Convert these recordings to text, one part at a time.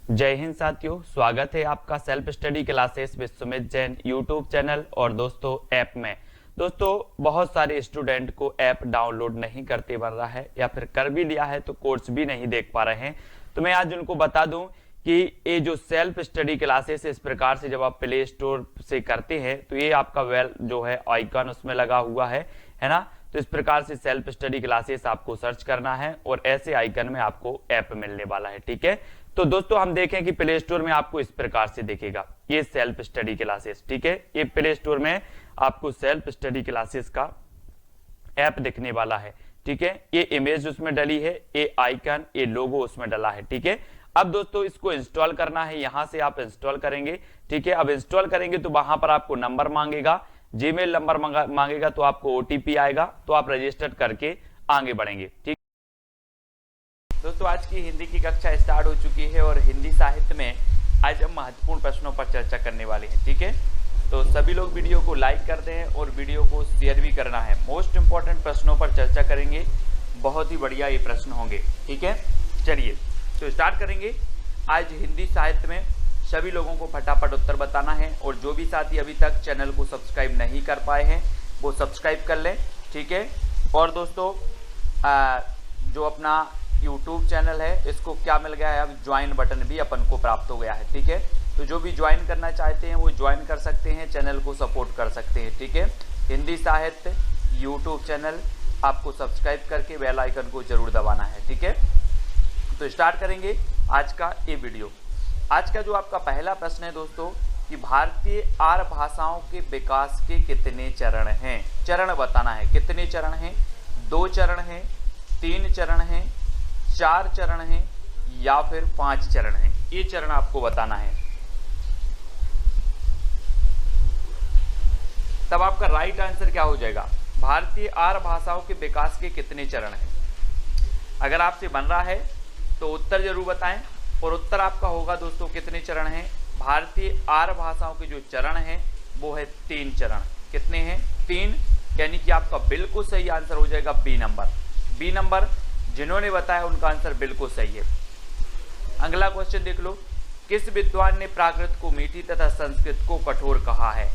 जय हिंद साथियों, स्वागत है आपका self study classes with Sumit Jain YouTube channel और दोस्तों ऐप में। दोस्तों बहुत सारे स्टूडेंट को ऐप डाउनलोड नहीं करते बन रहा है या फिर कर भी लिया है तो कोर्स भी नहीं देख पा रहे हैं। तो मैं आज उनको बता दूं कि ये जो सेल्फ स्टडी क्लासेस इस प्रकार से जब आप प्ले स्टोर से करते हैं तो ये आपका वेल जो है आइकन उसमें लगा हुआ है ना। तो इस प्रकार से सेल्फ स्टडी क्लासेस आपको सर्च करना है और ऐसे आइकन में आपको ऐप मिलने वाला है। ठीक है, तो दोस्तों हम देखें कि प्ले स्टोर में आपको इस प्रकार से दिखेगा ये सेल्फ स्टडी क्लासेस। ठीक है, ये प्ले स्टोर में आपको सेल्फ स्टडी क्लासेस का ऐप दिखने वाला है। ठीक है, ये इमेज उसमें डली है, ये आइकन, ये लोगो उसमें डला है। ठीक है, अब दोस्तों इसको इंस्टॉल करना है, यहां से आप इंस्टॉल करेंगे। ठीक है, अब इंस्टॉल करेंगे तो वहां पर आपको नंबर मांगेगा, जीमेल नंबर मांगेगा, तो आपको ओटीपी आएगा, तो आप रजिस्टर करके आगे बढ़ेंगे। ठीक दोस्तों, आज की हिंदी की कक्षा स्टार्ट हो चुकी है और हिंदी साहित्य में आज हम महत्वपूर्ण प्रश्नों पर चर्चा करने वाले हैं। ठीक है, तो सभी लोग वीडियो को लाइक कर दें और वीडियो को शेयर भी करना है। मोस्ट इंपॉर्टेंट प्रश्नों पर चर्चा करेंगे, बहुत ही बढ़िया ये प्रश्न होंगे। ठीक है, चलिए तो स्टार्ट करेंगे। आज हिंदी साहित्य में सभी लोगों को फटाफट उत्तर बताना है और जो भी साथी अभी तक चैनल को सब्सक्राइब नहीं कर पाए हैं वो सब्सक्राइब कर लें। ठीक है, और दोस्तों जो अपना YouTube चैनल है इसको क्या मिल गया है, अब ज्वाइन बटन भी अपन को प्राप्त हो गया है। ठीक है, तो जो भी ज्वाइन करना चाहते हैं वो ज्वाइन कर सकते हैं, चैनल को सपोर्ट कर सकते हैं। ठीक है, हिंदी साहित्य YouTube चैनल आपको सब्सक्राइब करके बेल आइकन को जरूर दबाना है। ठीक है, तो स्टार्ट करेंगे आज का ये वीडियो। आज का जो आपका पहला प्रश्न है दोस्तों कि भारतीय आर्य भाषाओं के विकास के कितने चरण हैं। चरण बताना है, कितने चरण हैं, 2 चरण हैं, 3 चरण हैं, 4 चरण हैं या फिर 5 चरण हैं, ये चरण आपको बताना है। तब आपका राइट आंसर क्या हो जाएगा, भारतीय आर्य भाषाओं के विकास के कितने चरण हैं। अगर आपसे बन रहा है तो उत्तर जरूर बताएं और उत्तर आपका होगा दोस्तों कितने चरण हैं। भारतीय आर्य भाषाओं के जो चरण हैं वो है 3 चरण। कितने हैं, 3, यानी कि आपका बिल्कुल सही आंसर हो जाएगा बी नंबर। बी नंबर जिन्होंने बताया उनका आंसर बिल्कुल सही है। अगला क्वेश्चन देख लो, किस विद्वान ने प्राकृत को मीठी तथा संस्कृत को कठोर कहा है।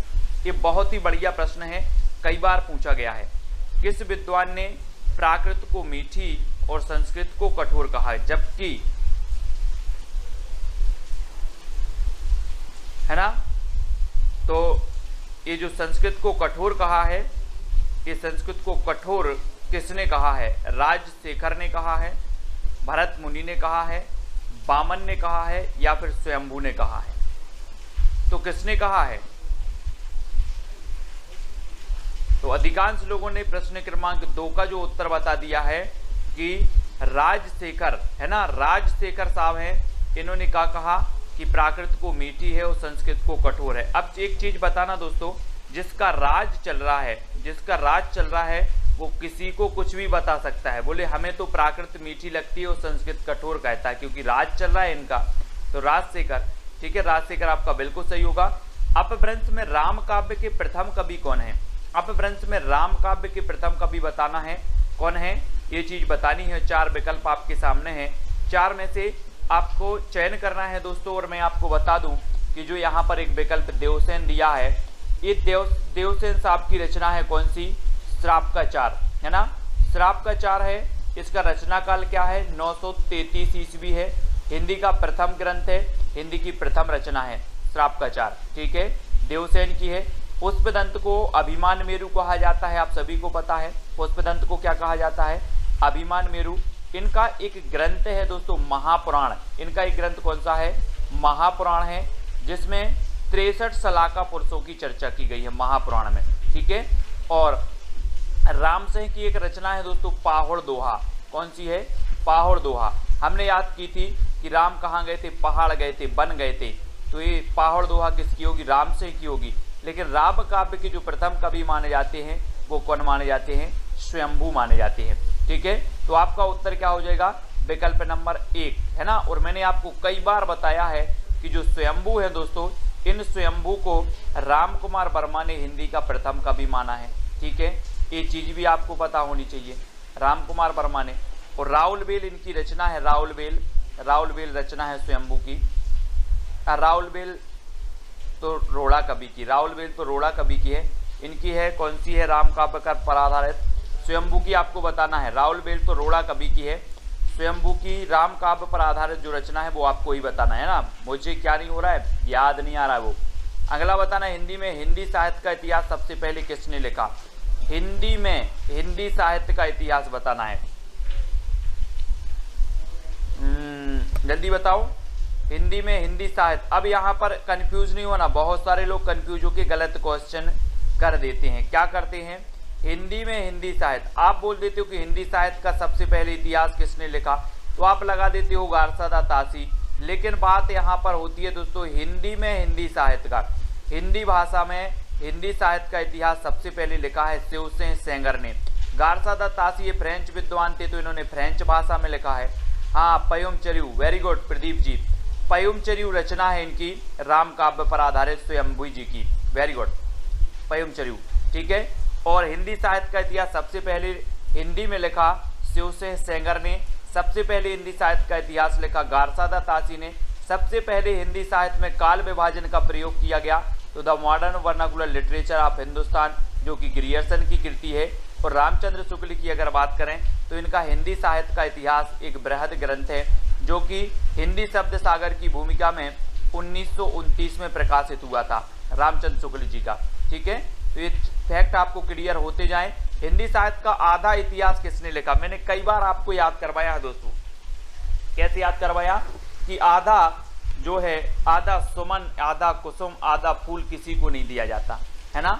ये बहुत ही बढ़िया प्रश्न है, कई बार पूछा गया है। किस विद्वान ने प्राकृत को मीठी और संस्कृत को कठोर कहा है, जबकि है ना, तो ये जो संस्कृत को कठोर कहा है, ये संस्कृत को कठोर किसने कहा है, राजशेखर ने कहा है, भरत मुनि ने कहा है, वामन ने कहा है या फिर स्वयंभू ने कहा है। तो किसने कहा है, तो अधिकांश लोगों ने प्रश्न क्रमांक 2 का जो उत्तर बता दिया है कि राजशेखर, है ना, राजशेखर साहब हैं, इन्होंने क्या कहा कि प्राकृत को मीठी है और संस्कृत को कठोर है। अब एक चीज बताना दोस्तों, जिसका राज चल रहा है, जिसका राज चल रहा है वो किसी को कुछ भी बता सकता है, बोले हमें तो प्राकृत मीठी लगती है और संस्कृत कठोर कहता है, क्योंकि राज चल रहा है इनका। तो राजशेखर, ठीक है, राजशेखर आपका बिल्कुल सही होगा। अपभ्रंश में राम काव्य के प्रथम कवि कौन है। अपभ्रंश में राम काव्य के प्रथम कवि बताना है कौन है, ये चीज बतानी है। 4 विकल्प आपके सामने हैं, 4 में से आपको चयन करना है दोस्तों। और मैं आपको बता दूं कि जो यहाँ पर एक विकल्प देवसेन दिया है, ये देवसेन साहब की रचना है कौन सी, श्राप का 4, है ना, श्राप का 4 है। इसका रचना काल क्या है, 933 ईस्वी है। हिंदी का प्रथम ग्रंथ है, हिंदी की प्रथम रचना है श्राप का 4। ठीक है, देवसेन की है। पुष्पदंत को अभिमान मेरु कहा जाता है, आप सभी को पता है पुष्पदंत को क्या कहा जाता है, अभिमान मेरु। इनका एक ग्रंथ है दोस्तों महापुराण, इनका एक ग्रंथ कौन सा है, महापुराण है, जिसमें 63 सलाका पुरुषों की चर्चा की गई है महापुराण में। ठीक है, और रामसिंह की एक रचना है दोस्तों पाहुड़ दोहा, कौन सी है, पाहुड़ दोहा। हमने याद की थी कि राम कहाँ गए थे, पहाड़ गए थे, बन गए थे, तो ये पाहुड़ दोहा किसकी होगी, रामसिंह की होगी। लेकिन राम काव्य के जो प्रथम कवि माने जाते हैं वो कौन माने जाते हैं, स्वयंभू माने जाते हैं। ठीक है, तो आपका उत्तर क्या हो जाएगा, विकल्प नंबर 1, है ना। और मैंने आपको कई बार बताया है कि जो स्वयंभू है दोस्तों, इन स्वयंभू को राम कुमार वर्मा ने हिंदी का प्रथम कवि माना है। ठीक है, ये चीज भी आपको पता होनी चाहिए, राम कुमार वर्मा ने। और राउल बेल इनकी रचना है, राउल बेल रचना है स्वयंभू की। राउलबेल तो रोड़ा कवि की, राउलबेल तो रोड़ा कवि की है, इनकी है कौन सी है, राम काव्य पर आधारित स्वयंभू की आपको बताना है। राउलबेल तो रोड़ा कवि की है, स्वयंभू की राम काव्य पर आधारित जो रचना है वो आपको ही बताना है ना। मुझे क्या नहीं हो रहा है, याद नहीं आ रहा है वो। अगला बताना है, हिंदी में हिंदी साहित्य का इतिहास सबसे पहले किसने लिखा। हिंदी में हिंदी साहित्य का इतिहास बताना है। जल्दी बताओ, हिंदी में हिंदी साहित्य। अब यहाँ पर कंफ्यूज नहीं होना, बहुत सारे लोग कंफ्यूज होकर गलत क्वेश्चन कर देते हैं। क्या करते हैं, हिंदी में हिंदी साहित्य आप बोल देते हो कि हिंदी साहित्य का सबसे पहले इतिहास किसने लिखा, तो आप लगा देते हो गारसादा तासी। लेकिन बात यहाँ पर होती है दोस्तों, हिंदी में हिंदी साहित्य का, हिंदी भाषा में हिंदी साहित्य का इतिहास सबसे पहले लिखा है शिवसेन सेंगर ने। गारसादा तासी ये फ्रेंच विद्वान थे, तो इन्होंने फ्रेंच भाषा में लिखा है। हाँ, पयुमचर्यू, वेरी गुड प्रदीप जी, पयुमचर्यू रचना है इनकी राम काव्य पर आधारित स्वयंभू जी की, वेरी गुड पयुमचर्यू, ठीक है। और हिंदी साहित्य का इतिहास सबसे पहले हिंदी में लिखा शिवसेन सेंगर ने, सबसे पहले हिंदी साहित्य का इतिहास लिखा गारसादा तासी ने, सबसे पहले हिंदी साहित्य में काल विभाजन का प्रयोग किया गया तो the modern vernacular literature of Hindustan जो कि ग्रियर्सन की कृति है। और रामचंद्र शुक्ल की अगर बात करें तो इनका हिंदी साहित्य का इतिहास एक बृहद ग्रंथ है जो कि हिंदी शब्द सागर की भूमिका में 1929 में प्रकाशित हुआ था रामचंद्र शुक्ल जी का, ठीक है। तो ये फैक्ट आपको क्लियर होते जाएं। हिंदी साहित्य का आधा इतिहास किसने लिखा, मैंने कई बार आपको याद करवाया है दोस्तों। कैसे याद करवाया कि आधा जो है, आधा सुमन, आधा कुसुम, आधा फूल किसी को नहीं दिया जाता है ना,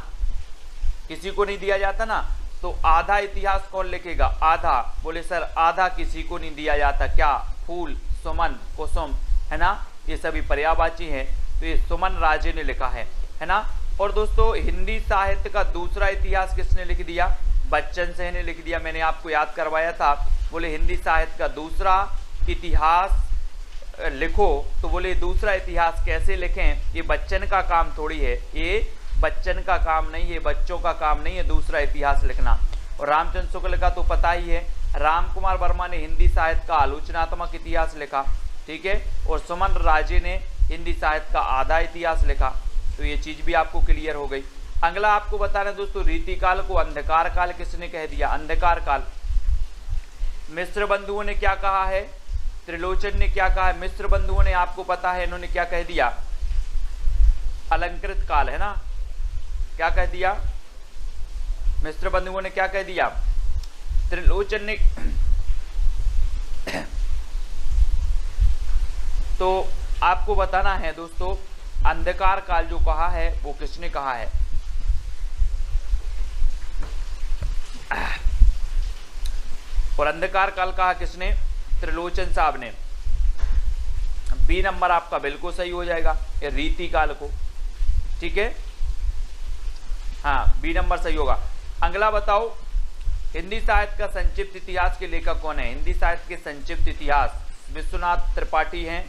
किसी को नहीं दिया जाता ना। तो आधा इतिहास कौन लिखेगा, आधा, बोले सर आधा किसी को नहीं दिया जाता, क्या, फूल, सुमन, कुसुम, है ना, ये सभी पर्यायवाची हैं। तो ये सुमन राजे ने लिखा है ना। और दोस्तों हिंदी साहित्य का दूसरा इतिहास किसने लिख दिया, बच्चन सिंह ने लिख दिया। मैंने आपको याद करवाया था, बोले हिंदी साहित्य का दूसरा इतिहास लिखो, तो बोले दूसरा इतिहास कैसे लिखें, ये बच्चन का काम थोड़ी है, ये बच्चन का काम नहीं है, बच्चों का काम नहीं है दूसरा इतिहास लिखना। और रामचंद्र शुक्ल का तो पता ही है, राम कुमार वर्मा ने हिंदी साहित्य का आलोचनात्मक इतिहास लिखा, ठीक है। और सुमन राजे ने हिंदी साहित्य का आधा इतिहास लिखा। तो ये चीज भी आपको क्लियर हो गई। अगला आपको बताना है दोस्तों, रीतिकाल को अंधकार काल किसने कह दिया, अंधकार काल। मिश्र बंधुओं ने क्या कहा है, त्रिलोचन ने क्या कहा है, मिश्र बंधुओं ने आपको पता है इन्होंने क्या कह दिया, अलंकृत काल, है ना। क्या कह दिया, मिश्र बंधुओं ने क्या कह दिया, त्रिलोचन ने तो आपको बताना है दोस्तों, अंधकार काल जो कहा है वो किसने कहा है। और अंधकार काल कहा किसने, त्रिलोचन साहब ने। बी नंबर आपका बिल्कुल सही हो जाएगा, ये रीति काल को, ठीक है, हाँ बी नंबर सही होगा। अगला बताओ, हिंदी साहित्य का संक्षिप्त इतिहास के लेखक कौन है। हिंदी साहित्य के संक्षिप्त इतिहास विश्वनाथ त्रिपाठी हैं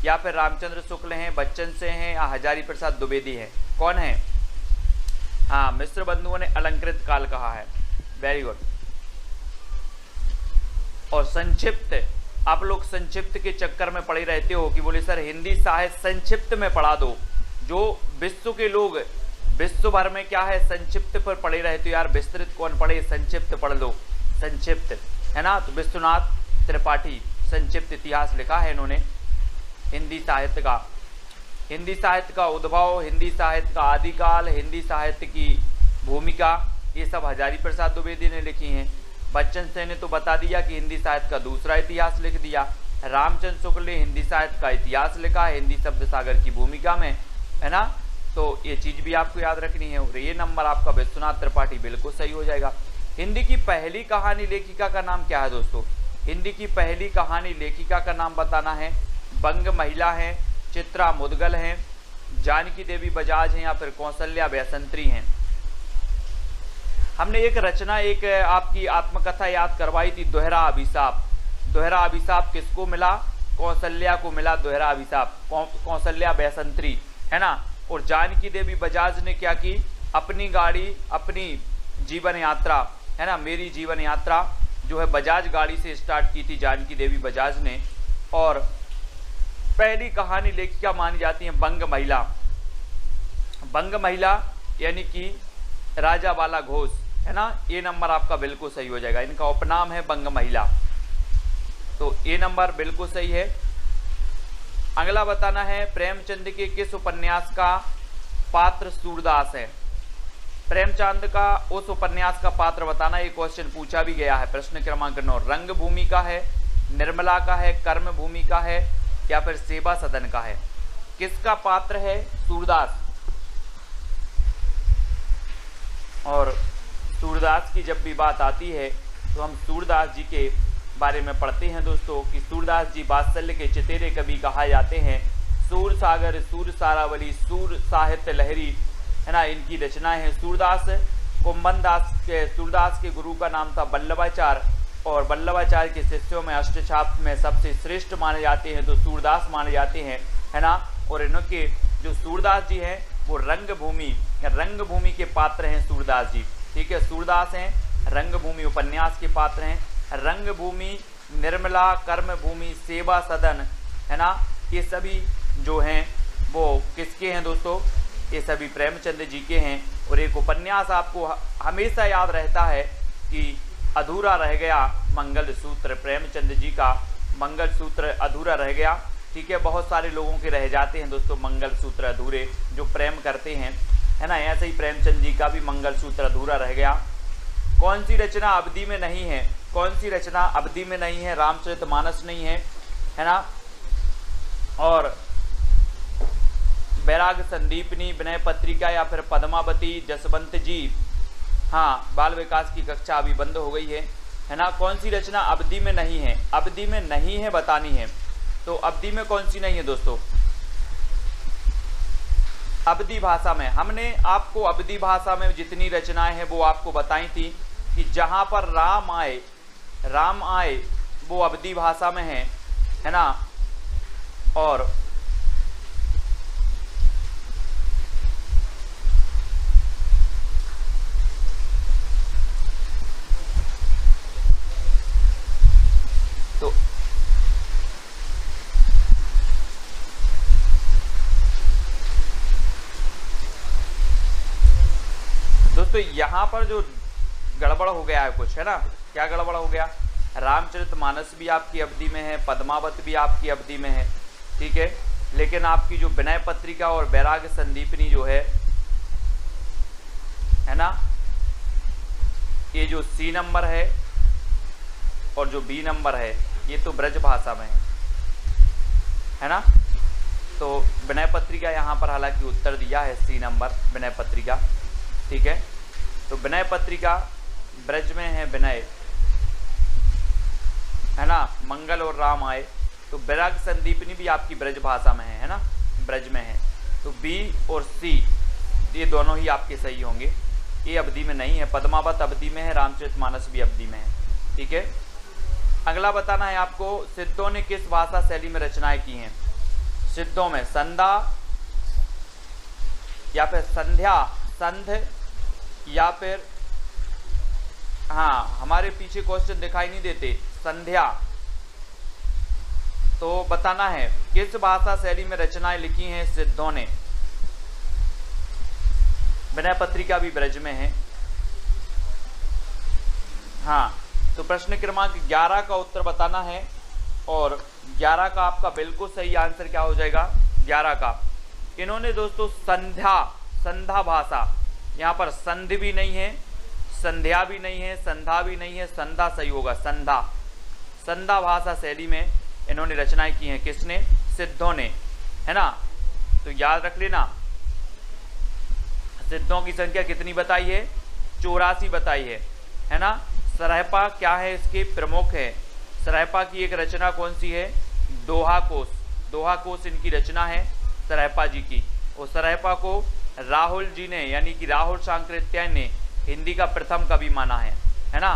या फिर रामचंद्र शुक्ल हैं, बच्चन से हैं या हजारी प्रसाद द्विवेदी हैं, कौन है। हाँ, मिश्र बंधुओं ने अलंकृत काल कहा है, वेरी गुड। और संक्षिप्त, आप लोग संक्षिप्त के चक्कर में पड़े रहते हो कि बोले सर हिंदी साहित्य संक्षिप्त में पढ़ा दो। जो विश्व के लोग विश्व भर में क्या है संक्षिप्त पर पढ़े रहते हो, यार विस्तृत कौन पढ़े, संक्षिप्त पढ़ लो, संक्षिप्त, है ना। तो विश्वनाथ त्रिपाठी संक्षिप्त इतिहास लिखा है इन्होंने हिंदी साहित्य का। हिंदी साहित्य का उद्भव, हिंदी साहित्य का आदिकाल, हिंदी साहित्य की भूमिका, ये सब हजारी प्रसाद द्विवेदी ने लिखी हैं। बच्चन सिंह ने तो बता दिया कि हिंदी साहित्य का दूसरा इतिहास लिख दिया। रामचंद्र शुक्ल ने हिंदी साहित्य का इतिहास लिखा है हिंदी शब्द सागर की भूमिका में, है ना। तो ये चीज भी आपको याद रखनी है। और ये नंबर आपका विश्वनाथ त्रिपाठी बिल्कुल सही हो जाएगा। हिंदी की पहली कहानी लेखिका का नाम क्या है दोस्तों, हिंदी की पहली कहानी लेखिका का नाम बताना है। बंग महिला हैं, चित्रा मुदगल हैं, जानकी देवी बजाज हैं या फिर कौशल्या वैसंत्री हैं। हमने एक रचना, एक आपकी आत्मकथा याद करवाई थी, दोहरा अभिशाप। दोहरा अभिशाप किसको मिला, कौशल्या को मिला दोहरा अभिशाप, कौशल्या वैसंत्री, है ना। और जानकी देवी बजाज ने क्या की, अपनी गाड़ी, अपनी जीवन यात्रा, है ना, मेरी जीवन यात्रा जो है बजाज गाड़ी से स्टार्ट की थी जानकी देवी बजाज ने। और पहली कहानी लेखिका मानी जाती है बंग महिला। बंग महिला यानी कि राजा बाला घोष, है ना, ये नंबर आपका बिल्कुल सही हो जाएगा। इनका उपनाम है बंग महिला, तो ये नंबर बिल्कुल सही है। अगला बताना है प्रेमचंद के किस उपन्यास का पात्र सूरदास है। प्रेमचंद का उस उपन्यास का पात्र बताना, ये क्वेश्चन पूछा भी गया है। प्रश्न क्रमांक 9, रंगभूमि का है, निर्मला का है, कर्मभूमि का है या फिर सेवा सदन का है। किसका पात्र है सूरदास। और सूरदास की जब भी बात आती है तो हम सूरदास जी के बारे में पढ़ते हैं दोस्तों कि सूरदास जी वात्सल्य के चतेरे कवि कहा जाते हैं। सूर सागर, सूर सारावली, सूर साहित्य लहरी, है ना, इनकी रचनाएं हैं। सूरदास के गुरु का नाम था वल्लभाचार्य और वल्लभाचार्य के शिष्यों में अष्टछाप में सबसे श्रेष्ठ माने जाते हैं तो सूरदास माने जाते हैं, है ना। और इनके जो सूरदास जी हैं वो रंगभूमि के पात्र हैं सूरदास जी, ठीक है। सूरदास हैं रंगभूमि उपन्यास के पात्र हैं। रंगभूमि, निर्मला, कर्मभूमि, सेवा सदन, है ना, ये सभी जो हैं वो किसके हैं दोस्तों, ये सभी प्रेमचंद जी के हैं। और एक उपन्यास आपको हमेशा याद रहता है कि अधूरा रह गया मंगलसूत्र, प्रेमचंद जी का मंगलसूत्र अधूरा रह गया, ठीक है। बहुत सारे लोगों के रह जाते हैं दोस्तों मंगलसूत्र अधूरे, जो प्रेम करते हैं, है ना। ऐसे ही प्रेमचंद जी का भी मंगलसूत्र अधूरा रह गया। कौन सी रचना अवधि में नहीं है, कौन सी रचना अवधि में नहीं है। रामचरितमानस नहीं है ना। और बैराग संदीपनी, विनय पत्रिका या फिर पद्मावती, जसवंत जी, हाँ, बाल विकास की कक्षा अभी बंद हो गई है ना। कौन सी रचना अवधि में नहीं है, अवधि में नहीं है बतानी है। तो अवधि में कौन सी नहीं है दोस्तों, अवधि भाषा में। हमने आपको अवधि भाषा में जितनी रचनाएं हैं वो आपको बताई थी कि जहां पर राम आए वो अवधि भाषा में है ना। और तो दोस्तों यहाँ पर जो गड़बड़ हो गया है कुछ, है ना। क्या गड़बड़ हो गया, रामचरितमानस भी आपकी अवधि में है, पद्मावत भी आपकी अवधि में है, ठीक है। लेकिन आपकी जो विनय पत्रिका और बैराग संदीपनी जो है ना, ये जो सी नंबर है और जो बी नंबर है ये तो ब्रज भाषा में है ना। तो विनय पत्रिका यहाँ पर हालांकि उत्तर दिया है सी नंबर विनय पत्रिका, ठीक है। तो विनय पत्रिका ब्रज में है, विनय, है ना, मंगल और राम आए। तो बैराग संदीपनी भी आपकी ब्रज भाषा में है ना, ब्रज में है। तो बी और सी ये दोनों ही आपके सही होंगे। ये अवधि में नहीं है, पद्मावत अवधि में है, रामचरितमानस भी अवधि में है, ठीक है। अगला बताना है आपको, सिद्धों ने किस भाषा शैली में रचनाएं की हैं। सिद्धों में संधा या फिर संध्या, संध या फिर, हाँ, हमारे पीछे क्वेश्चन दिखाई नहीं देते, संध्या। तो बताना है किस भाषा शैली में रचनाएं लिखी हैं सिद्धों ने। विनय पत्रिका भी ब्रज में है, हाँ। तो प्रश्न क्रमांक 11 का उत्तर बताना है और 11 का आपका बिल्कुल सही आंसर क्या हो जाएगा, 11 का। इन्होंने दोस्तों संधा भाषा, यहाँ पर संध भी नहीं है, संध्या भी नहीं है, संधा भी नहीं है, संधा सही होगा, संधा भाषा शैली में इन्होंने रचनाएं की हैं। किसने, सिद्धों ने, है ना। तो याद रख लेना, सिद्धों की संख्या कितनी बताई है, 84 बताई है ना। सरहपा क्या है, इसके प्रमुख है। सरहपा की एक रचना कौन सी है, दोहा कोश इनकी रचना है सरहपा जी की। और सरहपा को राहुल जी ने, यानी कि राहुल सांकृत्यायन ने हिंदी का प्रथम कवि माना है ना।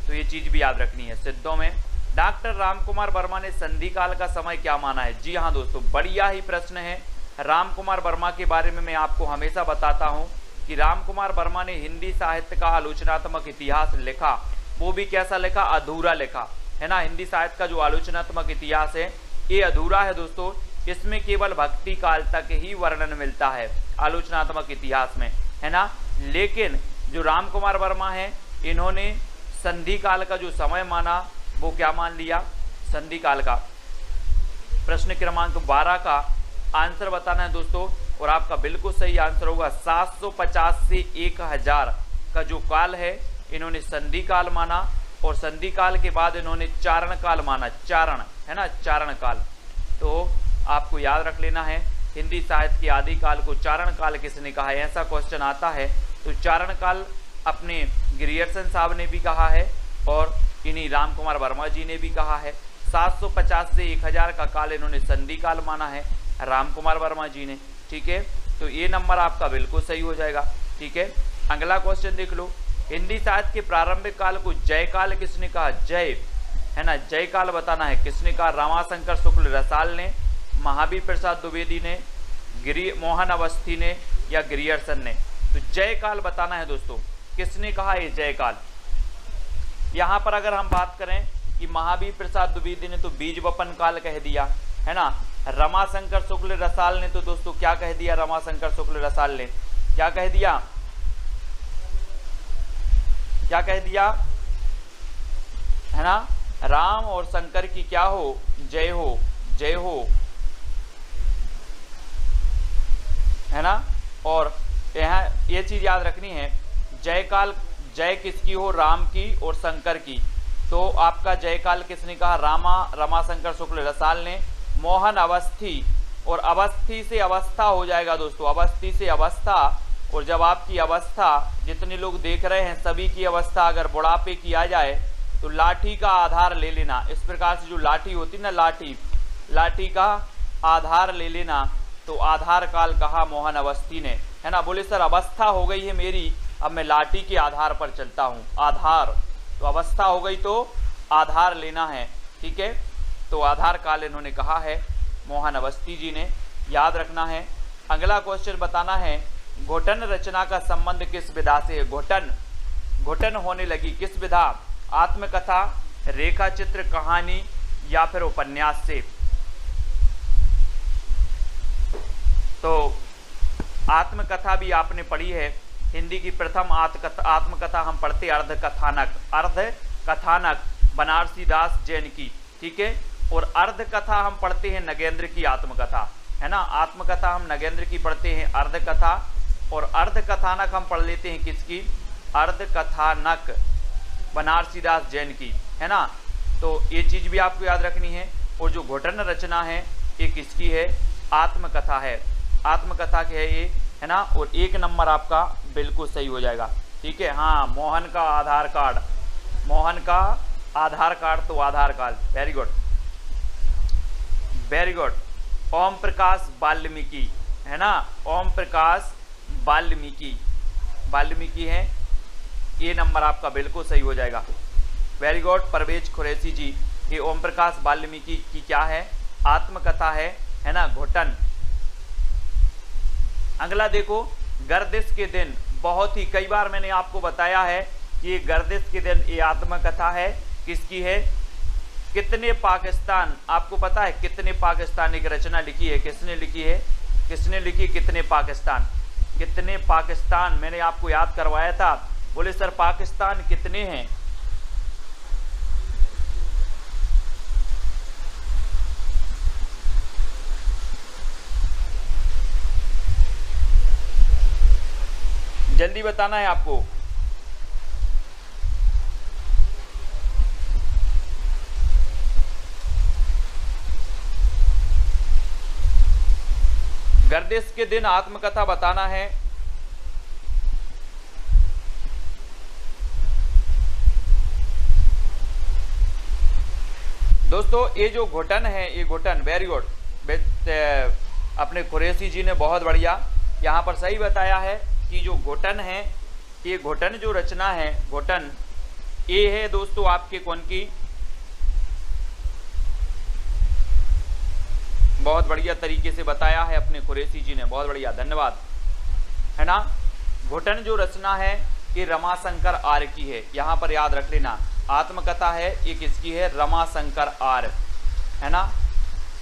तो ये चीज भी याद रखनी है। सिद्धों में डॉक्टर रामकुमार वर्मा ने संधि काल का समय क्या माना है। जी हाँ दोस्तों, बढ़िया ही प्रश्न है। रामकुमार वर्मा के बारे में मैं आपको हमेशा बताता हूँ कि रामकुमार वर्मा ने हिंदी साहित्य का आलोचनात्मक इतिहास लिखा, वो भी कैसा लिखा, अधूरा लिखा, है ना। हिंदी साहित्य का जो आलोचनात्मक इतिहास है ये अधूरा है दोस्तों, इसमें केवल भक्ति काल तक ही वर्णन मिलता है आलोचनात्मक इतिहास में, है ना। लेकिन जो राम कुमार वर्मा है, इन्होंने संधि काल का जो समय माना वो क्या मान लिया, संधि काल का। प्रश्न क्रमांक 12 का आंसर बताना है दोस्तों, और आपका बिल्कुल सही आंसर होगा 750 से 1000 का जो काल है इन्होंने संधि काल माना, और संधि काल के बाद इन्होंने चारण काल माना, चारण, है ना, चारण काल। तो आपको याद रख लेना है, हिंदी साहित्य के आदि काल को चारण काल किसने कहा है, ऐसा क्वेश्चन आता है तो चारण काल अपने ग्रियर्सन साहब ने भी कहा है और इन्हीं राम कुमार वर्मा जी ने भी कहा है। 750 से 1000 का काल इन्होंने संधि काल माना है राम कुमार वर्मा जी ने, ठीक है। तो ये नंबर आपका बिल्कुल सही हो जाएगा, ठीक है। अगला क्वेश्चन देख लो, हिंदी साहित्य के प्रारंभिक काल को जय काल किसने कहा, जय, है ना, जय काल बताना है किसने कहा, रमाशंकर शुक्ल रसाल ने, महावीर प्रसाद द्विवेदी ने, मोहन अवस्थी ने या ग्रियर्सन ने। तो जय काल बताना है दोस्तों, किसने कहा ये जय काल। यहाँ पर अगर हम बात करें कि महावीर प्रसाद द्विवेदी ने तो बीज वपन काल कह दिया, है ना। रमाशंकर शुक्ल रसाल ने तो दोस्तों क्या कह दिया, रमाशंकर शुक्ल रसाल ने क्या कह दिया, क्या कह दिया, है ना, राम और शंकर की क्या हो, जय हो, जय हो, है ना। और यहाँ ये चीज याद रखनी है, जय काल, जय किसकी हो, राम की और शंकर की। तो आपका जय काल किसने कहा, रमाशंकर शुक्ल रसाल ने। मोहन अवस्थी, और अवस्थी से अवस्था हो जाएगा दोस्तों, अवस्थी से अवस्था। और जब आपकी अवस्था, जितने लोग देख रहे हैं सभी की अवस्था अगर बुढ़ापे की आ जाए तो लाठी का आधार ले लेना। इस प्रकार से जो लाठी होती ना, लाठी, लाठी का आधार ले लेना। तो आधार काल कहा मोहन अवस्थी ने, है ना। बोले सर अवस्था हो गई है मेरी, अब मैं लाठी के आधार पर चलता हूँ, आधार, तो अवस्था हो गई तो आधार लेना है, ठीक है। तो आधार काल इन्होंने कहा है मोहन अवस्थी जी ने, याद रखना है। अगला क्वेश्चन बताना है, घोटन रचना का संबंध किस विधा से है, घोटन, घोटन होने लगी किस विधा, आत्मकथा, रेखा चित्र, कहानी या फिर उपन्यास से। तो आत्मकथा भी आपने पढ़ी है, हिंदी की प्रथम आत्मकथा हम पढ़ते अर्धकथानक, अर्धकथानक बनारसी दास जैन की, ठीक है। और अर्धकथा हम पढ़ते हैं नगेंद्र की आत्मकथा, है ना। आत्मकथा हम नगेंद्र की पढ़ते हैं, अर्धकथा, और अर्धकथानक हम पढ़ लेते हैं किसकी, अर्धकथानक बनारसी दास जैन की, है ना। तो ये चीज भी आपको याद रखनी है। और जो घोटन रचना है ये किसकी है, आत्मकथा है, आत्मकथा की है ये, है ना। और 1 नंबर आपका बिल्कुल सही हो जाएगा, ठीक है। हाँ, मोहन का आधार कार्ड, मोहन का आधार कार्ड तो Aadhaar card, very good, very good. Om Prakash Valmiki, है ना, ओम प्रकाश वाल्मीकि, वाल्मीकि है, ये नंबर आपका बिल्कुल सही हो जाएगा, वेरी गुड। परवेज कुरैशी जी, ये ओम प्रकाश वाल्मीकि की क्या है, आत्मकथा है ना, घोटन। अगला देखो, गर्दिश के दिन, बहुत ही कई बार मैंने आपको बताया है कि ये गर्दिश के दिन ये आत्मकथा है, किसकी है, कितने पाकिस्तान, आपको पता है कितने पाकिस्तान एक रचना लिखी है, किसने लिखी है, किसने लिखी, कितने पाकिस्तान, कितने पाकिस्तान, मैंने आपको याद करवाया था। बोले सर पाकिस्तान कितने हैं, जल्दी बताना है आपको। गर्दिश के दिन आत्मकथा बताना है। दोस्तों ये जो घोटन है, ये घोटन, वेरी गुड, अपने कुरैशी जी ने बहुत बढ़िया यहाँ पर सही बताया है कि जो घोटन है, ये घोटन जो रचना है, घोटन ये है दोस्तों आपके कौन की, बहुत बढ़िया तरीके से बताया है अपने कुरैशी जी ने, बहुत बढ़िया, धन्यवाद, है ना। घोटन जो रचना है ये रमाशंकर आर्य की है, यहाँ पर याद रख लेना, आत्मकथा है ये किसकी है, रमाशंकर आर्य, है ना।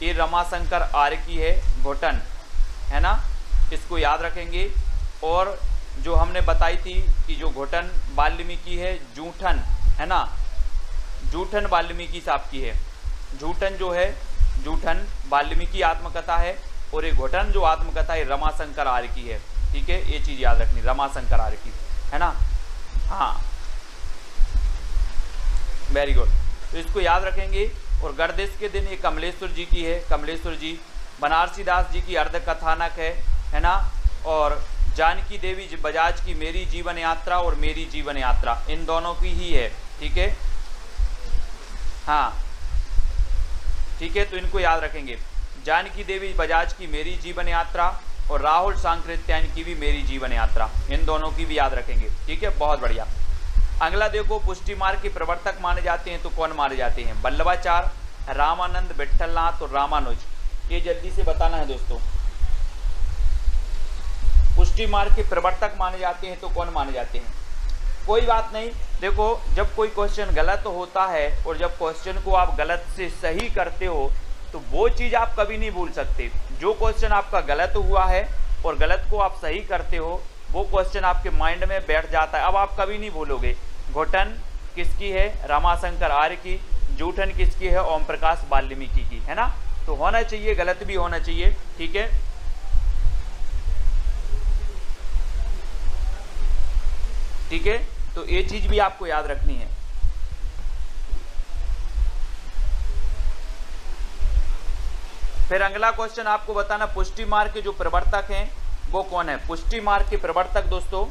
ये रमाशंकर आर्य की है घुटन, है ना, इसको याद रखेंगे। और जो हमने बताई थी कि जो घुटन वाल्मीकि है जूठन, है ना, जूठन वाल्मीकि साहब की है। जूठन जो है, जूठन वाल्मीकि आत्मकथा है, और ये घुटन जो आत्मकथा है रमाशंकर आर्य की है। ठीक है, ये चीज याद रखनी, रमाशंकर आर्य की, है ना। हाँ, वेरी गुड, तो इसको याद रखेंगे। और गर्दिश के दिन ये कमलेश्वर जी की है, कमलेश्वर जी। बनारसी दास जी की अर्ध कथानक है ना। और जानकी देवी बजाज की मेरी जीवन यात्रा और मेरी जीवन यात्रा, इन दोनों की ही है। ठीक है, हाँ ठीक है, तो इनको याद रखेंगे। जानकी देवी बजाज की मेरी जीवन यात्रा और राहुल सांकृत्यायन की भी मेरी जीवन यात्रा, इन दोनों की भी याद रखेंगे। ठीक है, बहुत बढ़िया। अगला देखो, पुष्टि मार्ग के प्रवर्तक माने जाते हैं तो कौन माने जाते हैं? वल्लभाचार्य, रामानंद, विट्ठलनाथ और रामानुज। ये जल्दी से बताना है दोस्तों। पुष्टि मार्ग के प्रवर्तक माने जाते हैं तो कौन माने जाते हैं? कोई बात नहीं, देखो जब कोई क्वेश्चन गलत होता है और जब क्वेश्चन को आप गलत से सही करते हो तो वो चीज़ आप कभी नहीं भूल सकते। जो क्वेश्चन आपका गलत हुआ है और गलत को आप सही करते हो, वो क्वेश्चन आपके माइंड में बैठ जाता है, अब आप कभी नहीं भूलोगे। घुटन किसकी है? रमाशंकर आर्य की। जूठन किसकी है? ओम प्रकाश वाल्मीकि की, है ना। तो होना चाहिए, गलत भी होना चाहिए। ठीक है, ठीक है, तो ये चीज भी आपको याद रखनी है। फिर अगला क्वेश्चन आपको बताना, पुष्टि मार्ग के जो प्रवर्तक हैं वो कौन है? पुष्टि मार्ग के प्रवर्तक दोस्तों,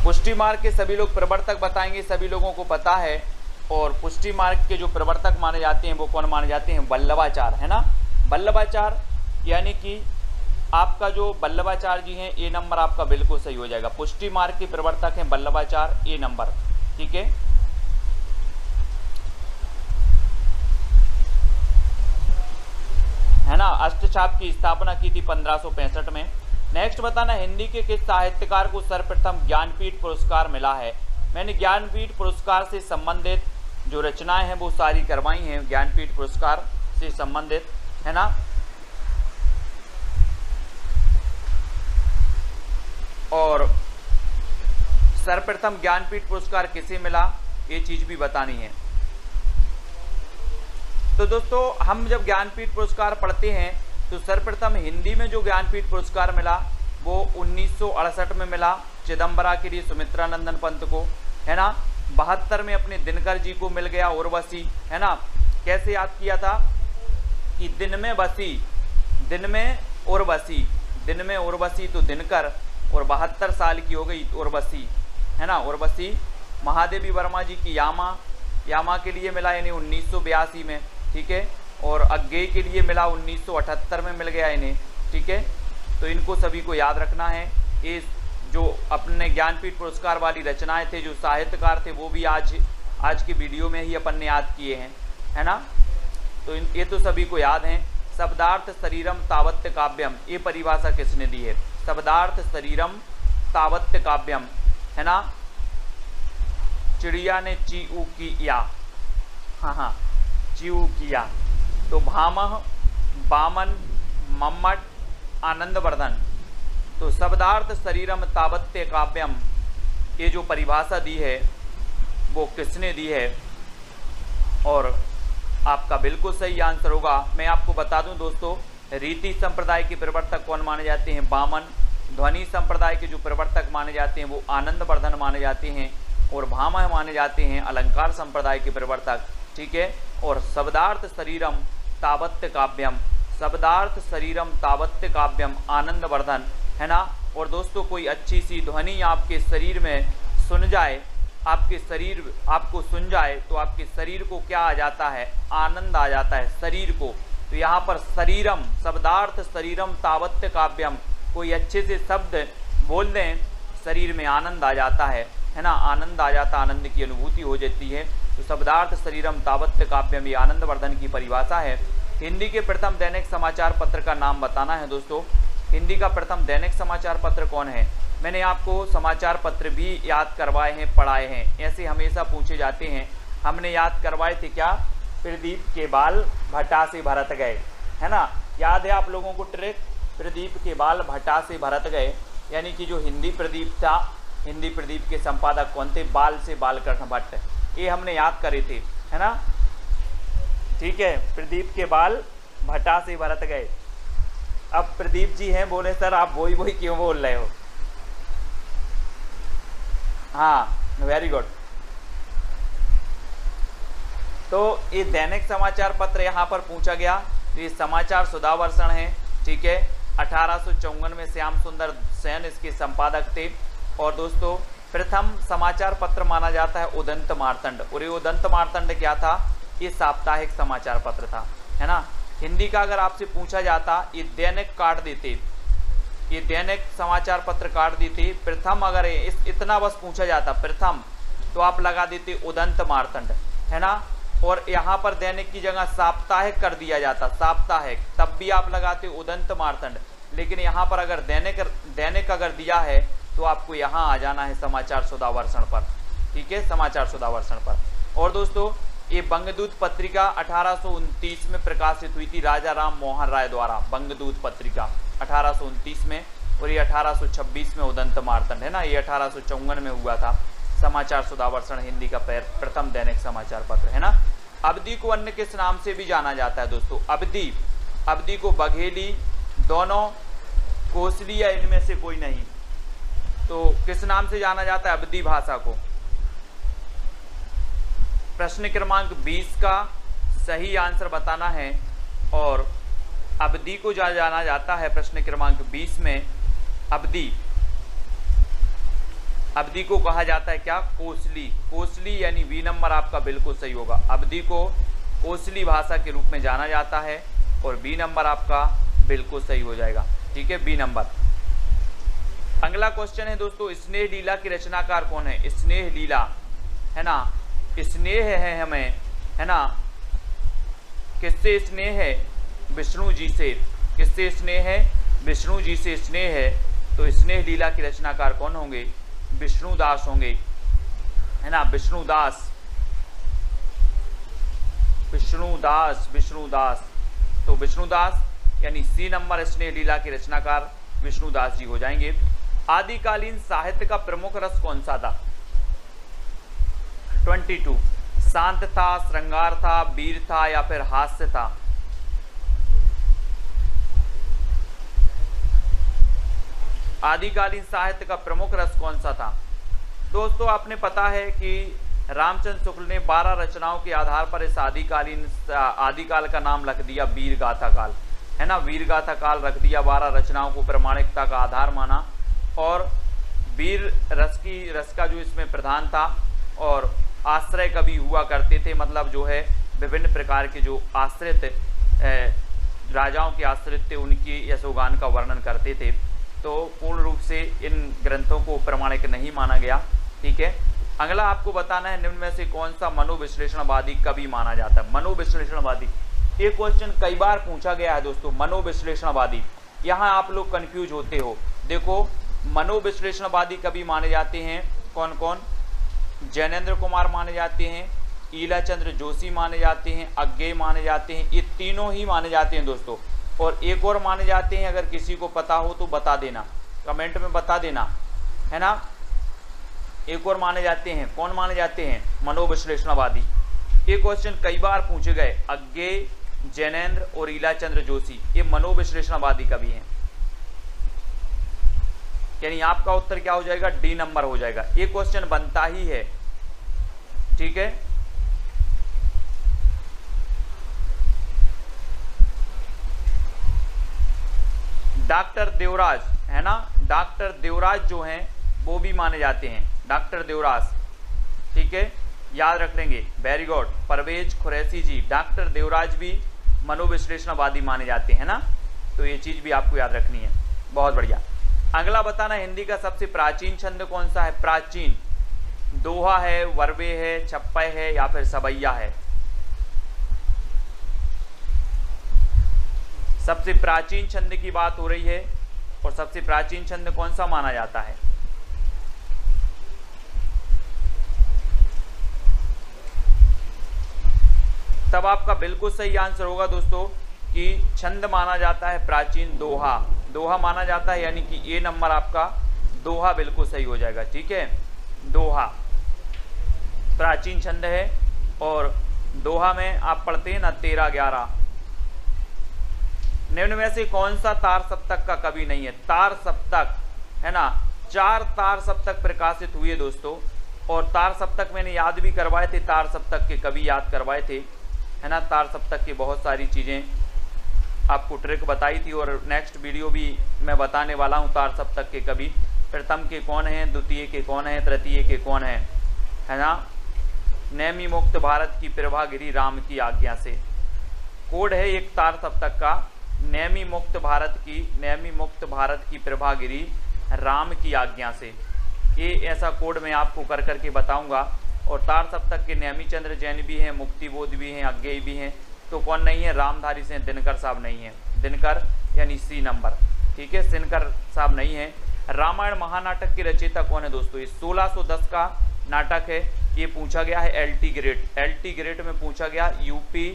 पुष्टि मार्ग के सभी लोग प्रवर्तक बताएंगे, सभी लोगों को पता है। और पुष्टि मार्ग के जो प्रवर्तक माने जाते हैं वो कौन माने जाते हैं? वल्लभाचार्य, है ना। वल्लभाचार्य यानी कि आपका जो वल्लभाचार्य जी हैं, ए नंबर आपका बिल्कुल सही हो जाएगा। पुष्टि मार्ग के प्रवर्तक हैं वल्लभाचार्य, ए नंबर। ठीक है ना। अष्टछाप की स्थापना की थी 1565 में। नेक्स्ट बताना, हिंदी के किस साहित्यकार को सर्वप्रथम ज्ञानपीठ पुरस्कार मिला है? मैंने ज्ञानपीठ पुरस्कार से संबंधित जो रचनाएं हैं वो सारी करवाई हैं, ज्ञानपीठ पुरस्कार से संबंधित, है ना। और सर्वप्रथम ज्ञानपीठ पुरस्कार किसे मिला, ये चीज भी बतानी है। तो दोस्तों हम जब ज्ञानपीठ पुरस्कार पढ़ते हैं तो सर्वप्रथम हिंदी में जो ज्ञानपीठ पुरस्कार मिला वो 1968 में मिला चिदम्बरा के लिए सुमित्रानंदन पंत को, है ना। 72 में अपने दिनकर जी को मिल गया उर्वशी, है ना। कैसे याद किया था कि दिन में बसी, दिन में उर्वशी, दिन में उर्वशी तो दिनकर, और 72 साल की हो गई उर्वशी, है ना। उर्वशी महादेवी वर्मा जी की यामा, यामा के लिए मिला यानी 1982 में। ठीक है, और अज्ञेय के लिए मिला 1978 में मिल गया इन्हें। ठीक है, तो इनको सभी को याद रखना है। ये जो अपने ज्ञानपीठ पुरस्कार वाली रचनाएं थे, जो साहित्यकार थे, वो भी आज के वीडियो में ही अपन ने याद किए हैं, है ना। तो ये तो सभी को याद हैं। शब्दार्थ शरीरम तावत्य काव्यम, ये परिभाषा किसने दी है? शब्दार्थ शरीरम तावत्य काव्यम, है ना। चिड़िया ने चीऊ किया, हाँ चीऊ किया। तो भामह, बामन, मम्मट, आनंदवर्धन। तो शब्दार्थ शरीरम तावत्य काव्यम, ये जो परिभाषा दी है वो किसने दी है? और आपका बिल्कुल सही आंसर होगा। मैं आपको बता दूं दोस्तों, रीति संप्रदाय के प्रवर्तक कौन माने जाते हैं? बामन। ध्वनि संप्रदाय के जो प्रवर्तक माने जाते हैं वो आनंदवर्धन माने जाते हैं, और भामह माने जाते हैं अलंकार संप्रदाय के प्रवर्तक। ठीक है, और शब्दार्थ शरीरम तावत्य काव्यम, शब्दार्थ शरीरम तावत्य काव्यम आनंदवर्धन, है ना। और दोस्तों कोई अच्छी सी ध्वनि आपके शरीर में सुन जाए, आपके शरीर आपको सुन जाए तो आपके शरीर को क्या आ जाता है? आनंद आ जाता है शरीर को। तो यहाँ पर शरीरम, शब्दार्थ शरीरम तावत्य काव्यम, कोई अच्छे से शब्द बोल दें, शरीर में आनंद आ जाता है ना। आनंद आ जाता, आनंद की अनुभूति हो जाती है। तो शब्दार्थ शरीरम तावत्य काव्यम, ये आनंदवर्धन की परिभाषा है। हिंदी के प्रथम दैनिक समाचार पत्र का नाम बताना है दोस्तों। हिंदी का प्रथम दैनिक समाचार पत्र कौन है? मैंने आपको समाचार पत्र भी याद करवाए हैं, पढ़ाए हैं, ऐसे हमेशा पूछे जाते हैं। हमने याद करवाए थे क्या? प्रदीप के बाल भट्टा से भरत गए, है ना, याद है आप लोगों को ट्रिक? प्रदीप के बाल भट्टा से भरत गए, यानी कि जो हिंदी प्रदीप था, हिंदी प्रदीप के संपादक कौन थे? बाल से बालकृष्ण भट्ट, ये हमने याद करे थे, है ना। ठीक है, प्रदीप के बाल भट्टा से भरत गए। अब प्रदीप जी हैं, बोले सर आप वही वही क्यों बोल रहे हो? हाँ, वेरी गुड। तो ये दैनिक समाचार पत्र यहाँ पर पूछा गया, ये समाचार सुधावर्षण है, ठीक है। 1854 में श्याम सुंदर सेन इसके संपादक थे। और दोस्तों प्रथम समाचार पत्र माना जाता है उदंत मार्तंड, और ये उदंत मार्तंड क्या था? ये साप्ताहिक समाचार पत्र था, है ना। हिंदी का अगर आपसे पूछा जाता, ये दैनिक काट देते, ये दैनिक समाचार पत्र काट देते। प्रथम अगर इतना बस पूछा जाता प्रथम, तो आप लगा देते उदंत मार्तंड, है ना। और यहाँ पर दैनिक की जगह साप्ताहिक कर दिया जाता, साप्ताहिक, तब भी आप लगाते उदंत मार्तंड। लेकिन यहाँ पर अगर दैनिक अगर दिया है तो आपको यहाँ आ जाना है समाचार सुधावर्षण पर, ठीक है, समाचार सुधावर्षण पर। और दोस्तों ये बंगदूत पत्रिका 1829 में प्रकाशित हुई थी राजा राम मोहन राय द्वारा, बंगदूत पत्रिका 1829 में, और ये 1826 में उदंत मार्तंड, है ना, ये 1854 में हुआ था। समाचार सुधावर्षण हिंदी का प्रथम दैनिक समाचार पत्र, है ना। अवधि को अन्य किस नाम से भी जाना जाता है दोस्तों? अवधि को बघेली, दोनों, कोसली या इनमें से कोई नहीं, तो किस नाम से जाना जाता है अवधि भाषा को? प्रश्न क्रमांक 20 का सही आंसर बताना है। और अवधि को जाना जाता है प्रश्न क्रमांक 20 में, अवधि को कहा जाता है क्या? कोसली, कोसली यानी बी नंबर आपका बिल्कुल सही होगा। अवधि को कोसली भाषा के रूप में जाना जाता है, और बी नंबर आपका बिल्कुल सही हो जाएगा, ठीक है, बी नंबर। अगला क्वेश्चन है दोस्तों, स्नेह लीला की रचनाकार कौन है? स्नेह लीला, है ना, स्नेह है हमें, है ना, किससे स्नेह है? विष्णु जी से। किससे स्नेह है? विष्णु जी से स्नेह है। तो स्नेह लीला के रचनाकार कौन होंगे? विष्णुदास होंगे, है ना, विष्णुदास, विष्णुदास, विष्णुदास। तो विष्णुदास यानी सी नंबर स्नेह लीला के रचनाकार विष्णुदास जी हो जाएंगे। आदिकालीन साहित्य का प्रमुख रस कौन सा था? 22। शांत था, श्रृंगार था, वीर था या फिर हास्य था? आदिकालीन साहित्य का प्रमुख रस कौन सा था? दोस्तों आपने पता है कि रामचंद्र शुक्ल ने 12 रचनाओं के आधार पर इस आदिकाल का नाम रख दिया वीर गाथा काल, है ना, वीर गाथा काल रख दिया। 12 रचनाओं को प्रामाणिकता का आधार माना, और वीर रस का जो इसमें प्रधान था, और आश्रय कवि हुआ करते थे, मतलब जो है विभिन्न प्रकार के जो आश्रित राजाओं के आश्रित थे उनकी यशोगान का वर्णन करते थे। तो पूर्ण रूप से इन ग्रंथों को प्रामाणिक नहीं माना गया, ठीक है। अगला आपको बताना है निम्न में से कौन सा मनोविश्लेषणवादी कवि माना जाता है? मनोविश्लेषणवादी, ये क्वेश्चन कई बार पूछा गया है दोस्तों। मनोविश्लेषणवादी, यहाँ आप लोग कंफ्यूज होते हो। देखो मनोविश्लेषणवादी कवि माने जाते हैं कौन कौन? जैनेन्द्र कुमार माने जाते हैं, ईलाचंद्र जोशी माने जाते हैं, अज्ञेय माने जाते हैं, ये तीनों ही माने जाते हैं दोस्तों। और एक और माने जाते हैं, अगर किसी को पता हो तो बता देना, कमेंट में बता देना, है ना। एक और माने जाते हैं, कौन माने जाते हैं? मनोविश्लेषणवादी। ये क्वेश्चन कई बार पूछे गए। अज्ञेय, जैनेन्द्र और ईलाचंद्र जोशी, ये मनोविश्लेषणवादी कवि हैं। यानी आपका उत्तर क्या हो जाएगा? डी नंबर हो जाएगा। ये क्वेश्चन बनता ही है, ठीक है। डॉक्टर देवराज, है ना, डॉक्टर देवराज जो हैं वो भी माने जाते हैं, डॉक्टर देवराज, ठीक है, याद रख लेंगे, वेरी गुड। परवेज खुरैशी जी, डॉक्टर देवराज भी मनोविश्लेषणवादी माने जाते हैं ना, तो ये चीज भी आपको याद रखनी है, बहुत बढ़िया। अगला बताना, हिंदी का सबसे प्राचीन छंद कौन सा है? प्राचीन, दोहा है, वर्बे है, छप्पय है या फिर सबैया है? सबसे प्राचीन छंद की बात हो रही है और सबसे प्राचीन छंद कौन सा माना जाता है? तब आपका बिल्कुल सही आंसर होगा दोस्तों कि छंद माना जाता है प्राचीन दोहा। दोहा माना जाता है, यानी कि ये नंबर आपका दोहा बिल्कुल सही हो जाएगा। ठीक है, दोहा प्राचीन छंद है। और दोहा में आप पढ़ते हैं ना 13-11। निम्न में से कौन सा तार सप्तक का कवि नहीं है? तार सप्तक है ना, 4 तार सप्तक प्रकाशित हुए दोस्तों। और तार सप्तक मैंने याद भी करवाए थे, तार सप्तक के कवि याद करवाए थे, है ना। तार सप्तक की बहुत सारी चीज़ें आपको ट्रिक बताई थी, और नेक्स्ट वीडियो भी मैं बताने वाला हूँ तार सप्तक के कवि। प्रथम के कौन हैं, द्वितीय के कौन हैं, तृतीय के कौन हैं, है ना। नेमी मुक्त भारत की प्रभा गिरी राम की आज्ञा से, कोड है एक तार सप्तक का, नेमी मुक्त भारत की प्रभा गिरी राम की आज्ञा से। ये ऐसा कोड मैं आपको कर करके बताऊंगा। और तार सप्तक के नेमीचंद्र जैन भी हैं, मुक्तिबोध भी हैं, अज्ञेय भी हैं। तो कौन नहीं है? रामधारी से दिनकर साहब नहीं है। दिनकर यानी सी नंबर, ठीक है, दिनकर साहब नहीं है। रामायण महानाटक के रचयिता कौन है दोस्तों? ये 1610 का नाटक है। ये पूछा गया है LT ग्रेड में पूछा गया, यूपी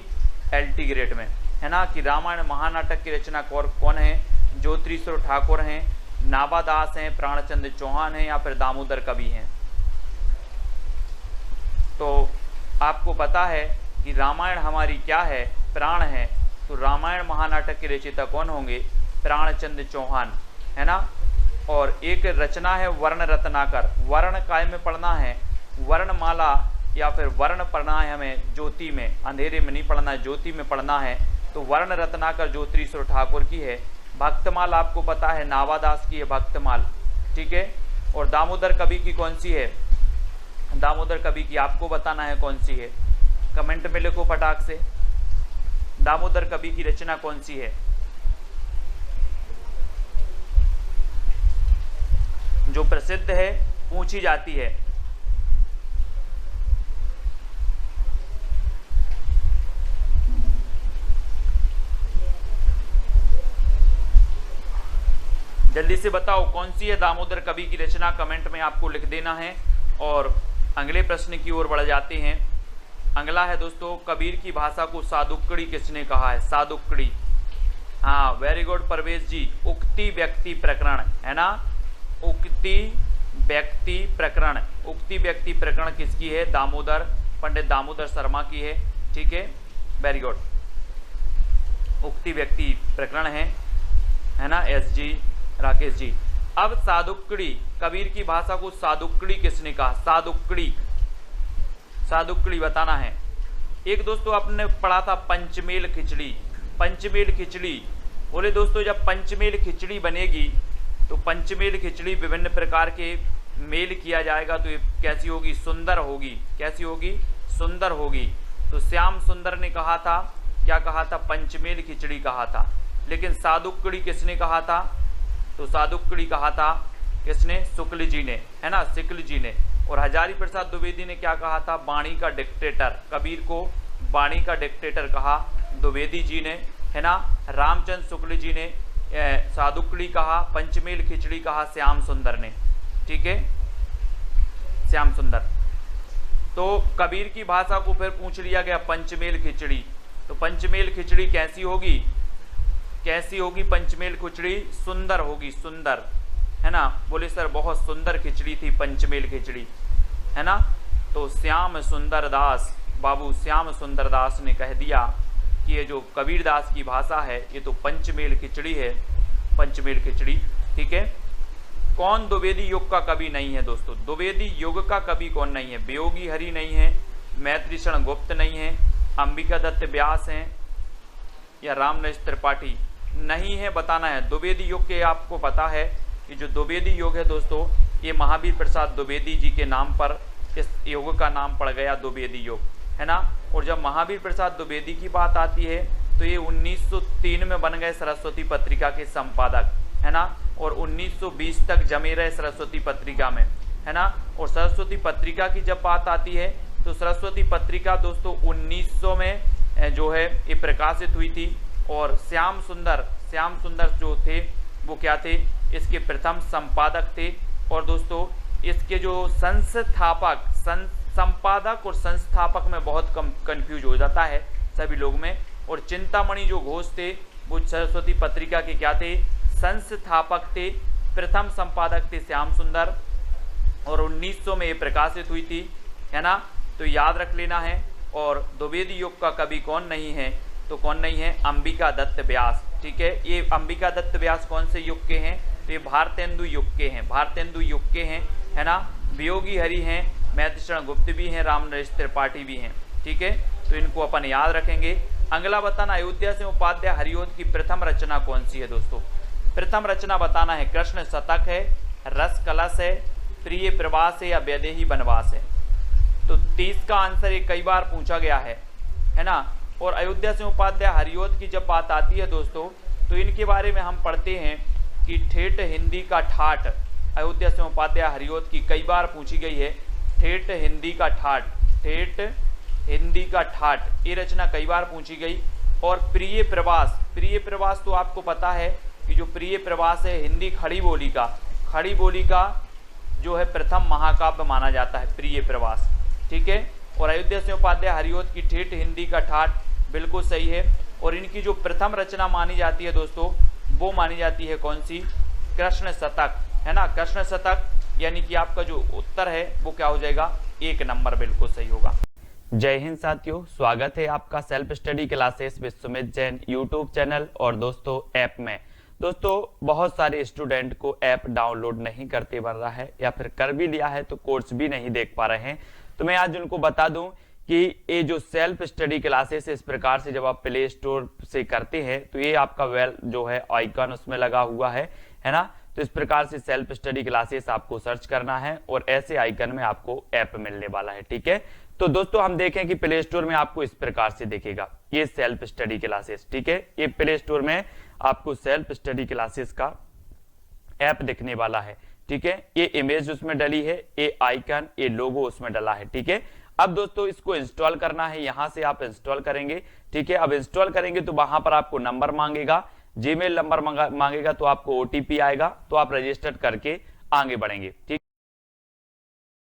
LT ग्रेड में, है ना, कि रामायण महानाटक की रचना कौन है? ज्योतिश्वर ठाकुर हैं, नाबादास हैं, प्राणचंद्र चौहान हैं, या फिर दामोदर कवि हैं। तो आपको पता है कि रामायण हमारी क्या है? प्राण है। तो रामायण महानाटक के रचयिता कौन होंगे? प्राणचंद्र चौहान, है ना। और एक रचना है वर्ण रत्नाकर। वर्ण काय में पढ़ना है? वर्णमाला या फिर वर्ण पढ़ना है हमें ज्योति में, अंधेरे में नहीं पढ़ना है, ज्योति में पढ़ना है। तो वर्ण रत्नाकर ज्योतिश्वर ठाकुर की है। भक्तमाल आपको पता है नावादास की है भक्तमाल, ठीक है। और दामोदर कवि की कौन सी है? दामोदर कवि की आपको बताना है कौन सी है, कमेंट में लिखो फटाक से। दामोदर कवि की रचना कौन सी है जो प्रसिद्ध है, पूछी जाती है? जल्दी से बताओ कौन सी है दामोदर कवि की रचना, कमेंट में आपको लिख देना है। और अगले प्रश्न की ओर बढ़ जाते हैं। अगला है दोस्तों, कबीर की भाषा को सादुक्कड़ी किसने कहा है? सादुक्कड़ी, हाँ वेरी गुड परवेज जी। उक्ति व्यक्ति प्रकरण, है ना, उक्ति व्यक्ति प्रकरण। उक्ति व्यक्ति प्रकरण किसकी है? दामोदर, पंडित दामोदर शर्मा की है, ठीक है, वेरी गुड। उक्ति व्यक्ति प्रकरण है ना, SG राकेश जी। अब सादुक्कड़ी, कबीर की भाषा को सादुक्कड़ी किसने कहा? सादुक्कड़ी, सादुक्कड़ी बताना है। एक दोस्तों आपने पढ़ा था पंचमेल खिचड़ी। पंचमेल खिचड़ी बोले दोस्तों, जब पंचमेल खिचड़ी बनेगी तो पंचमेल खिचड़ी विभिन्न प्रकार के मेल किया जाएगा तो ये कैसी होगी? सुंदर होगी। कैसी होगी? सुंदर होगी। तो श्याम सुंदर ने कहा था, क्या कहा था? पंचमेल खिचड़ी कहा था। लेकिन सादुक्कड़ी किसने कहा था? तो सादुक्कड़ी कहा था किसने? शुक्ल जी ने, है ना, शुक्ल जी ने। और हजारी प्रसाद द्विवेदी ने क्या कहा था? वाणी का डिक्टेटर। कबीर को वाणी का डिक्टेटर कहा द्विवेदी जी ने, है ना। रामचंद्र शुक्ल जी ने सादुक्कड़ी कहा, पंचमेल खिचड़ी कहा श्याम सुंदर ने, ठीक है, श्याम सुंदर। तो कबीर की भाषा को फिर पूछ लिया गया पंचमेल खिचड़ी। तो पंचमेल खिचड़ी कैसी होगी? कैसी होगी पंचमेल खिचड़ी? सुंदर होगी, सुंदर, है ना। बोले सर बहुत सुंदर खिचड़ी थी पंचमेल खिचड़ी, है ना। तो श्याम सुंदर दास, बाबू श्याम सुंदर दास ने कह दिया कि ये जो कबीर दास की भाषा है ये तो पंचमेल खिचड़ी है, पंचमेल खिचड़ी, ठीक है। कौन द्विवेदी युग का कवि नहीं है दोस्तों? द्विवेदी युग का कवि कौन नहीं है? वियोगी हरि नहीं है, मैत्रीशरण गुप्त नहीं है, अंबिका दत्त व्यास हैं, या रामनरेश त्रिपाठी नहीं है, बताना है। द्विवेदी युग के आपको पता है कि जो द्विवेदी युग है दोस्तों, ये महावीर प्रसाद द्विवेदी जी के नाम पर इस युग का नाम पड़ गया द्विवेदी युग, है ना। और जब महावीर प्रसाद द्विवेदी की बात आती है तो ये 1903 में बन गए सरस्वती पत्रिका के संपादक, है ना। और 1920 तक जमे रहे सरस्वती पत्रिका में, है ना। और सरस्वती पत्रिका की जब बात आती है तो सरस्वती पत्रिका दोस्तों 1900 में जो है ये प्रकाशित हुई थी। और श्याम सुंदर जो थे वो क्या थे, इसके प्रथम संपादक थे। और दोस्तों इसके जो संस्थापक, संपादक और संस्थापक में बहुत कम कंफ्यूज हो जाता है सभी लोग में। और चिंतामणि जो घोष थे वो सरस्वती पत्रिका के क्या थे, संस्थापक थे। प्रथम संपादक थे श्याम सुंदर और 1900 में ये प्रकाशित हुई थी, है ना, तो याद रख लेना है। और द्विवेदी युग का कवि कौन नहीं है, तो कौन नहीं है, अंबिका दत्त व्यास। ठीक है, ये अंबिका दत्त व्यास कौन से युग के हैं, तो ये भारतेंदु युग के हैं, भारतेंदु युग के हैं, है ना। वियोगी हरि हैं, मैथिशरण गुप्त भी हैं, रामनरेश त्रिपाठी भी हैं। ठीक है, तो इनको अपन याद रखेंगे। अगला बताना, अयोध्या से उपाध्याय हरिओद की प्रथम रचना कौन सी है दोस्तों। प्रथम रचना बताना है, कृष्ण शतक है, रस कलश है, प्रिय प्रवास है या वैदेही वनवास है। तो 30 का आंसर ये कई बार पूछा गया है ना। और अयोध्या से उपाध्याय हरिओद की जब बात आती है दोस्तों, तो इनके बारे में हम पढ़ते हैं कि ठेठ हिंदी का ठाठ, अयोध्या से उपाध्याय हरिओद की कई बार पूछी गई है। ठेठ हिंदी का ठाठ, ठेठ हिंदी का ठाठ, ये रचना कई बार पूछी गई। और प्रिय प्रवास, प्रिय प्रवास तो आपको पता है कि जो प्रिय प्रवास है हिंदी खड़ी बोली का, खड़ी बोली का जो है प्रथम महाकाव्य माना जाता है प्रिय प्रवास। ठीक है, और अयोध्या से उपाध्याय हरिओद की ठेठ हिंदी का ठाठ बिल्कुल सही है। और इनकी जो प्रथम रचना मानी जाती है दोस्तों, वो मानी जाती है कौन सी, कृष्ण शतक, है ना, कृष्ण शतक। यानी कि आपका जो उत्तर है वो क्या हो जाएगा, 1 नंबर बिल्कुल सही होगा। जय हिंद साथियों, स्वागत है आपका self study classes with Sumit Jain YouTube channel और दोस्तों ऐप में। दोस्तों बहुत सारे स्टूडेंट को ऐप डाउनलोड नहीं करते बन रहा है, या फिर कर भी लिया है तो कोर्स भी नहीं देख पा रहे हैं। तो मैं आज उनको बता दूं कि ये जो सेल्फ स्टडी क्लासेस इस प्रकार से जब आप प्ले स्टोर से करते हैं तो ये आपका वेल जो है आइकन उसमें लगा हुआ है ना। तो इस प्रकार से सेल्फ स्टडी क्लासेस आपको सर्च करना है और ऐसे आइकन में आपको ऐप मिलने वाला है। ठीक है, तो दोस्तों हम देखें कि प्ले स्टोर में आपको इस प्रकार से दिखेगा ये सेल्फ स्टडी क्लासेस। ठीक है, ये प्ले स्टोर में आपको सेल्फ स्टडी क्लासेस का ऐप दिखने वाला है। ठीक है, ये इमेज उसमें डली है, ये आइकन, ये लोगो उसमें डला है। ठीक है, अब दोस्तों इसको इंस्टॉल करना है, यहां से आप इंस्टॉल करेंगे। ठीक है, अब इंस्टॉल करेंगे तो वहां पर आपको नंबर मांगेगा, जीमेल नंबर मांगेगा, तो आपको ओटीपी आएगा, तो आप रजिस्टर करके आगे बढ़ेंगे। ठीक।